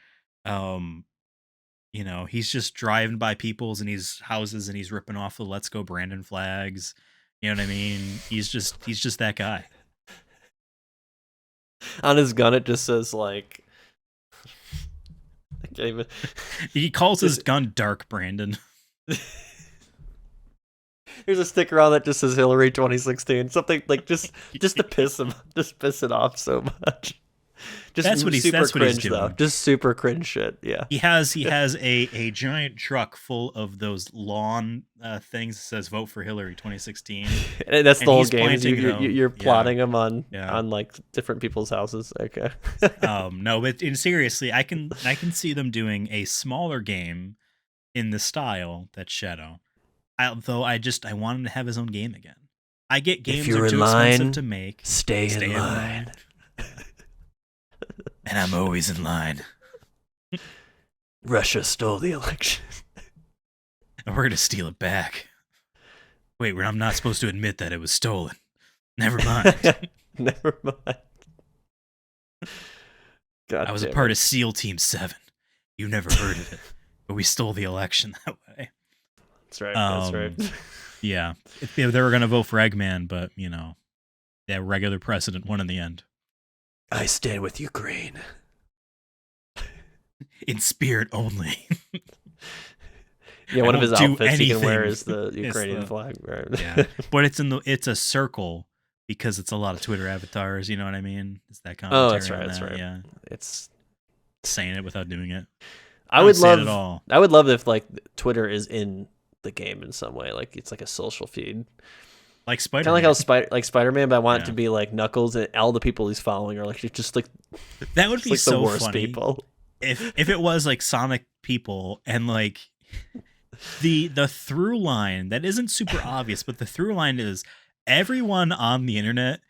you know, he's just driving by people's and he's houses and he's ripping off the "Let's Go Brandon" flags. You know what I mean? He's just that guy. On his gun, it just says like. I can't even. He calls his gun Dark Brandon. There's a sticker on that just says Hillary 2016. Something like just to piss him, just piss it off so much. Just that's what he's doing. Though. Just super cringe shit. Yeah. He has a giant truck full of those lawn things that says "Vote for Hillary 2016." And that's the whole game. You're plotting them on like different people's houses. Okay. No, but seriously, I can see them doing a smaller game in the style that's Shadow. Though I want him to have his own game again. I get games are too expensive to make. Stay in line. And I'm always in line. Russia stole the election. And we're going to steal it back. Wait, I'm not supposed to admit that it was stolen. Never mind. Never mind. God, I was a part of SEAL Team 7. You never heard of it. But we stole the election that way. That's right. That's right. Yeah. They were going to vote for Eggman, but, you know, that regular president won in the end. I stand with Ukraine. In spirit only. Yeah, one of his outfits he can wear is the Ukrainian flag. Right? Yeah, but it's a circle because it's a lot of Twitter avatars. You know what I mean? It's that commentary. Oh, that's right. That's right. Yeah, it's saying it without doing it. I would love if like Twitter is in the game in some way. Like it's like a social feed. Like Spider-Man. Kind of like Spider-Man, but I want it to be like Knuckles and all the people he's following are like just like that would be like so the worst funny people. If it was like Sonic people and like the through line that isn't super obvious, but the through line is everyone on the internet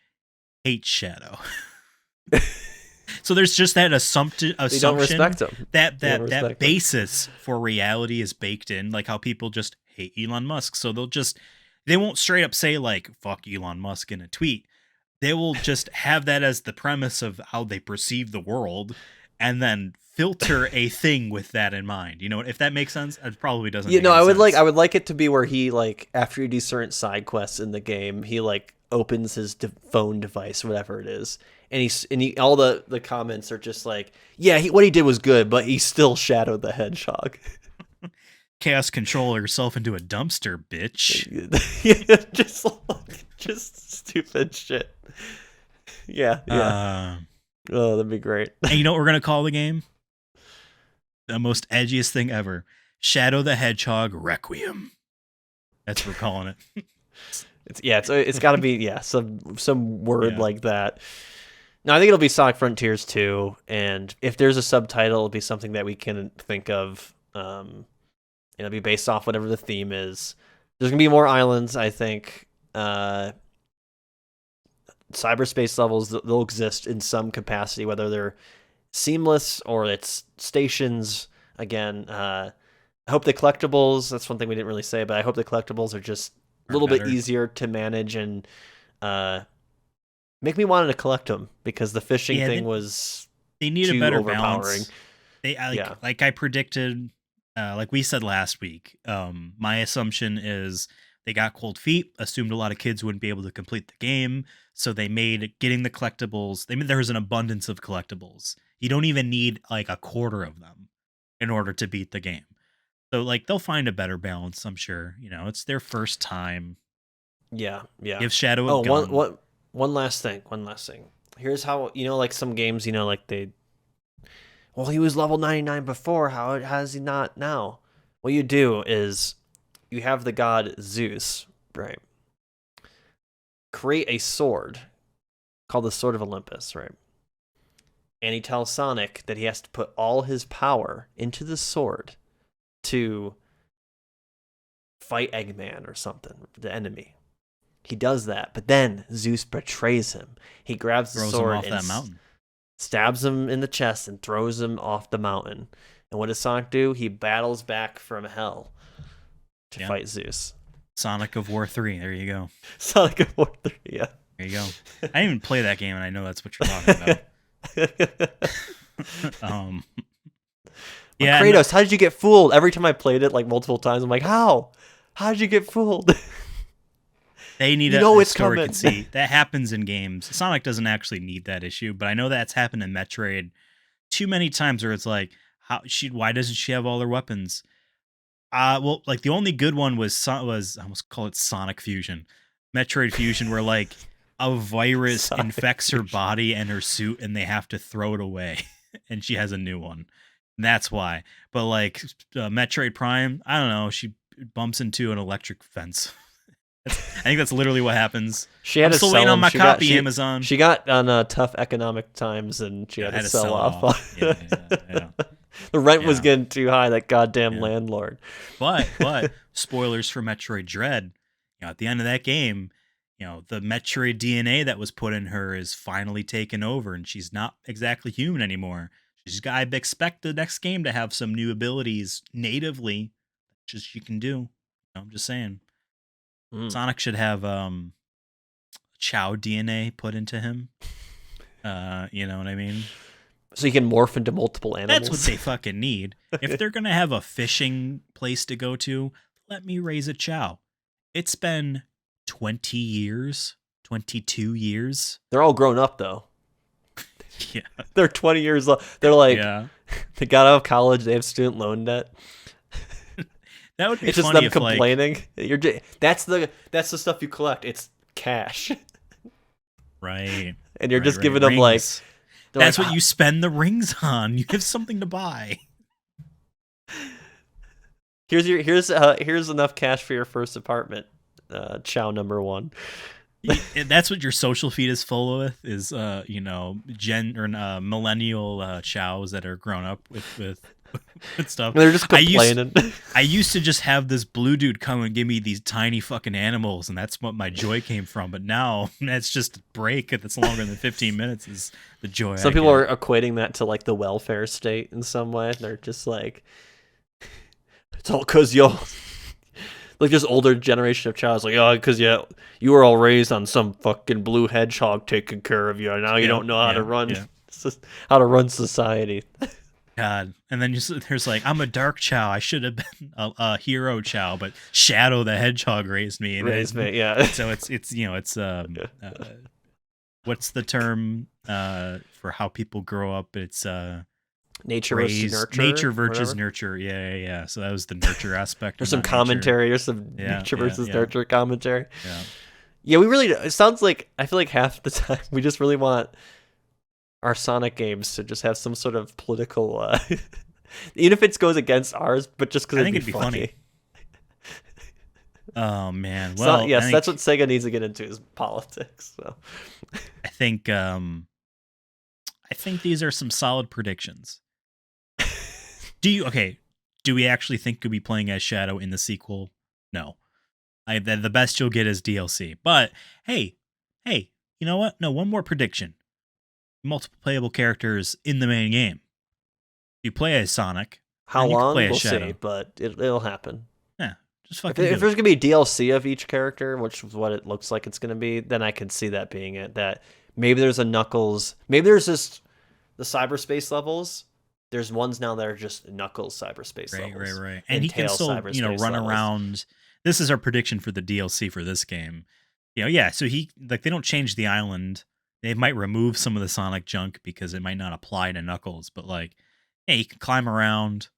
hates Shadow. So there's just that assumption don't respect him. that basis for reality is baked in, like how people just hate Elon Musk. So they won't straight up say like "fuck Elon Musk" in a tweet. They will just have that as the premise of how they perceive the world, and then filter a thing with that in mind. You know, if that makes sense. It probably doesn't. Yeah, no, I would like it to be where he like after you do certain side quests in the game, he like opens his phone device, whatever it is, and he all the comments are just like, yeah, what he did was good, but he still shadowed the hedgehog. Chaos control yourself into a dumpster, bitch. Yeah, just stupid shit. Yeah. Oh, that'd be great. And you know what we're gonna call the game? The most edgiest thing ever. Shadow the Hedgehog Requiem. That's what we're calling it. It's got to be some word like that. No, I think it'll be Sonic Frontiers 2, and if there's a subtitle, it'll be something that we can think of. It'll be based off whatever the theme is. There's gonna be more islands, I think. cyberspace levels, they'll exist in some capacity, whether they're seamless or it's stations. Again, I hope the collectibles, that's one thing we didn't really say, but I hope the collectibles are just a little bit easier to manage and make me want to collect them, because the fishing thing was they need too a better overpowering. Balance. Like I predicted, like we said last week, my assumption is they got cold feet, assumed a lot of kids wouldn't be able to complete the game, so they made getting the collectibles, there was an abundance of collectibles. You don't even need like a quarter of them in order to beat the game. So like they'll find a better balance, I'm sure. It's their first time. Yeah. Give Shadow a gun. One last thing. Here's how, like some games, like well, he was level 99 before. How is he not now? What you do is you have the god Zeus, right? Create a sword called the Sword of Olympus, right? And he tells Sonic that he has to put all his power into the sword to fight Eggman or something, the enemy. He does that, but then Zeus betrays him. He grabs the sword and that mountain, stabs him in the chest and throws him off the mountain. And what does Sonic do? He battles back from hell to fight Zeus. Sonic of War 3. There you go. Sonic of War 3, yeah. There you go. I didn't even play that game, and I know that's what you're talking about. Kratos, how did you get fooled? Every time I played it like multiple times, I'm like, how? How did you get fooled? They need a story conceit. That happens in games. Sonic doesn't actually need that issue, but I know that's happened in Metroid too many times where it's like, why doesn't she have all her weapons? Well, like the only good one was I almost call it Sonic Fusion, Metroid Fusion, where like a virus infects her body and her suit, and they have to throw it away, and she has a new one. And that's why. But like Metroid Prime, I don't know. She bumps into an electric fence. I think that's literally what happens. I'm still waiting on my copy, Amazon. She got on tough economic times, and she had to sell off. Yeah. The rent was getting too high, that goddamn landlord. But spoilers for Metroid Dread. At the end of that game, the Metroid DNA that was put in her is finally taken over, and she's not exactly human anymore. I expect the next game to have some new abilities natively, just she can do. I'm just saying. Sonic should have Chow DNA put into him. You know what I mean? So he can morph into multiple animals. That's what they fucking need. If they're gonna have a fishing place to go to, let me raise a Chow. It's been 20 years, 22 years. They're all grown up though. Yeah, they're 20 years old. They're like, they got out of college. They have student loan debt. That would be it's funny. Just them complaining. That's the stuff you collect. It's cash, right? And you're just giving them like. That's what you spend the rings on. You have something to buy. Here's enough cash for your first apartment. Chow number 1. That's what your social feed is full with, is gen or millennial chows that are grown up with stuff. They're just complaining. I used to just have this blue dude come and give me these tiny fucking animals, and that's what my joy came from. But now it's just a break that's longer than 15 minutes is the joy. Some people are equating that to like the welfare state in some way. They're just like, it's all because y'all. Like this older generation of chows, like, oh, because you were all raised on some fucking blue hedgehog taking care of you, and now you don't know how to run, how to run society. God, and then there's like, I'm a dark chow. I should have been a hero chow, but Shadow the Hedgehog raised me. Yeah. So it's what's the term for how people grow up? It's nature versus nurture. Yeah. So that was the nurture aspect. There's some commentary. There's some nature versus nurture commentary. Yeah. We really. It sounds like, I feel like half the time we just really want our Sonic games to just have some sort of political, even if it goes against ours, but just because it'd be funny. Oh man. Well, yes, that's what Sega needs to get into, is politics. So I think these are some solid predictions. Do we actually think you'll be playing as Shadow in the sequel? No. The best you'll get is DLC. But hey, you know what? No, one more prediction. Multiple playable characters in the main game. You play as Sonic. How you long? Can play we'll as Shadow. See, but it'll happen. Yeah, just If fucking there's going to be DLC of each character, which is what it looks like it's going to be, then I could see that being it. That maybe there's a Knuckles. Maybe there's just the cyberspace levels. There's ones now that are just Knuckles cyberspace levels. Right. And he can still, run around. This is our prediction for the DLC for this game. So they don't change the island. They might remove some of the Sonic junk because it might not apply to Knuckles, but he can climb around.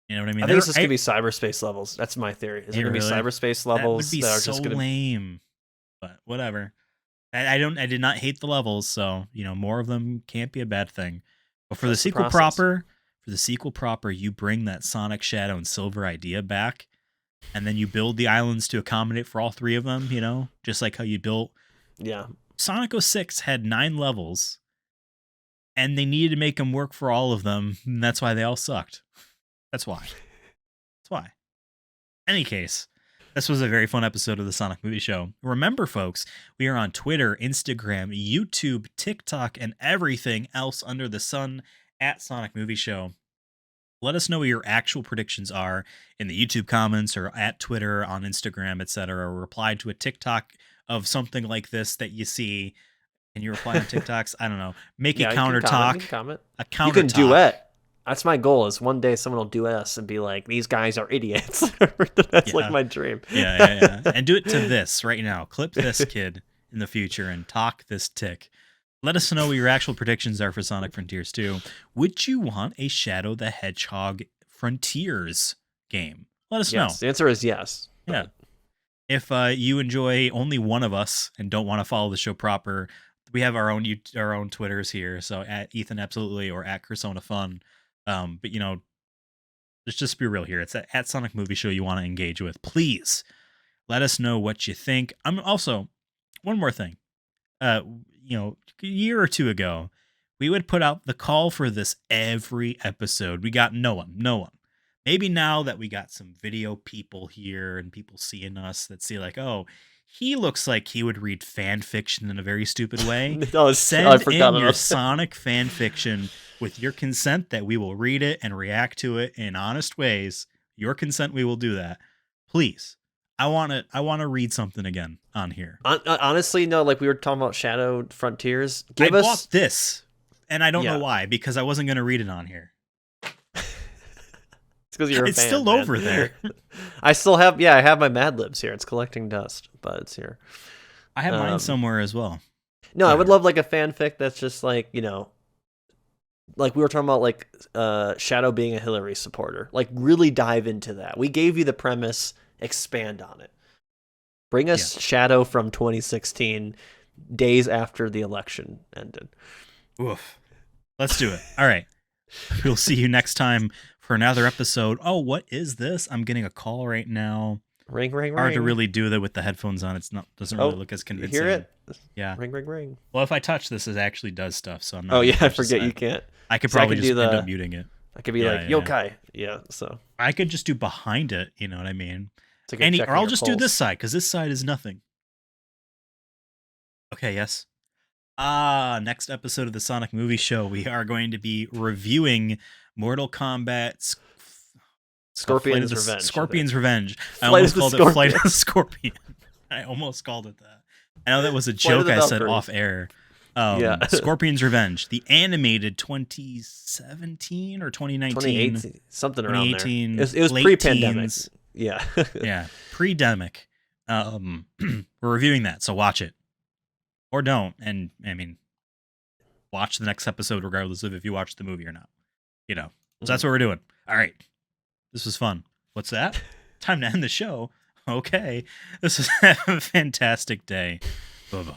You know what I mean? I think it's just gonna be cyberspace levels. That's my theory. Is there gonna be cyberspace levels that are just gonna lame? But whatever. I did not hate the levels, so more of them can't be a bad thing. But for the sequel proper, you bring that Sonic, Shadow, and Silver idea back, and then you build the islands to accommodate for all three of them. Just like how you built. Yeah. Sonic 06 had 9 levels, and they needed to make them work for all of them, and that's why they all sucked. That's why. Any case, this was a very fun episode of the Sonic Movie Show. Remember, folks, we are on Twitter, Instagram, YouTube, TikTok, and everything else under the sun at Sonic Movie Show. Let us know what your actual predictions are in the YouTube comments or at Twitter, on Instagram, etc. Or reply to a TikTok of something like this that you see, and you reply on TikToks. I don't know. Make a counter talk. You can duet. That's my goal. Is one day someone will duet us and be like, "These guys are idiots." That's like my dream. Yeah. And do it to this right now. Clip this kid in the future and talk this tick. Let us know what your actual predictions are for Sonic Frontiers 2. Would you want a Shadow the Hedgehog Frontiers game? Let us know. The answer is yes. Yeah. If you enjoy only one of us and don't want to follow the show proper, we have our own Twitters here. So at Ethan Absolutely or at Persona Fun. But let's just be real here. It's at Sonic Movie Show you want to engage with. Please let us know what you think. I'm also one more thing. A year or two ago, we would put out the call for this every episode. We got no one. Maybe now that we got some video people here and people seeing us that see oh, he looks like he would read fan fiction in a very stupid way. Send in your Sonic fan fiction with your consent that we will read it and react to it in honest ways. Your consent, we will do that. Please. I want to read something again on here. Honestly, no, we were talking about Shadow Frontiers. I bought this, and I don't know why, because I wasn't going to read it on here. It's because you're a fan, still man. Over there. I still have, I have my Mad Libs here. It's collecting dust, but it's here. I have mine somewhere as well. No, I would love a fanfic that's just we were talking about Shadow being a Hillary supporter. Really dive into that. We gave you the premise. Expand on it. Bring us Shadow from 2016, days after the election ended. Oof. Let's do it. All right. We'll see you next time for another episode. Oh, what is this? I'm getting a call right now. Ring. Hard to really do that with the headphones on. Doesn't really look as convincing. You hear it? Yeah. Ring. Well, if I touch this, it actually does stuff. So I'm not. Oh yeah, I forget you can't. I could probably just end up muting it. I could be yokai. Yeah. So I could just do behind it. You know what I mean? Or I'll just do this side because this side is nothing. Okay, yes. Next episode of the Sonic Movie Show, we are going to be reviewing Mortal Kombat Scorpion's Revenge. Scorpion's Revenge. I almost called it Flight of the Scorpion. I almost called it that. I know that was a joke I said off air. Scorpion's Revenge, the animated 2017 or 2019, 2018, something around 2018, there. It was pre-pandemic. Yeah. Yeah, pre-demic. We're reviewing that, so watch it. Or don't. And, watch the next episode regardless of if you watch the movie or not. So that's what we're doing. All right. This was fun. What's that? Time to end the show. Okay. This is a fantastic day. Bye-bye.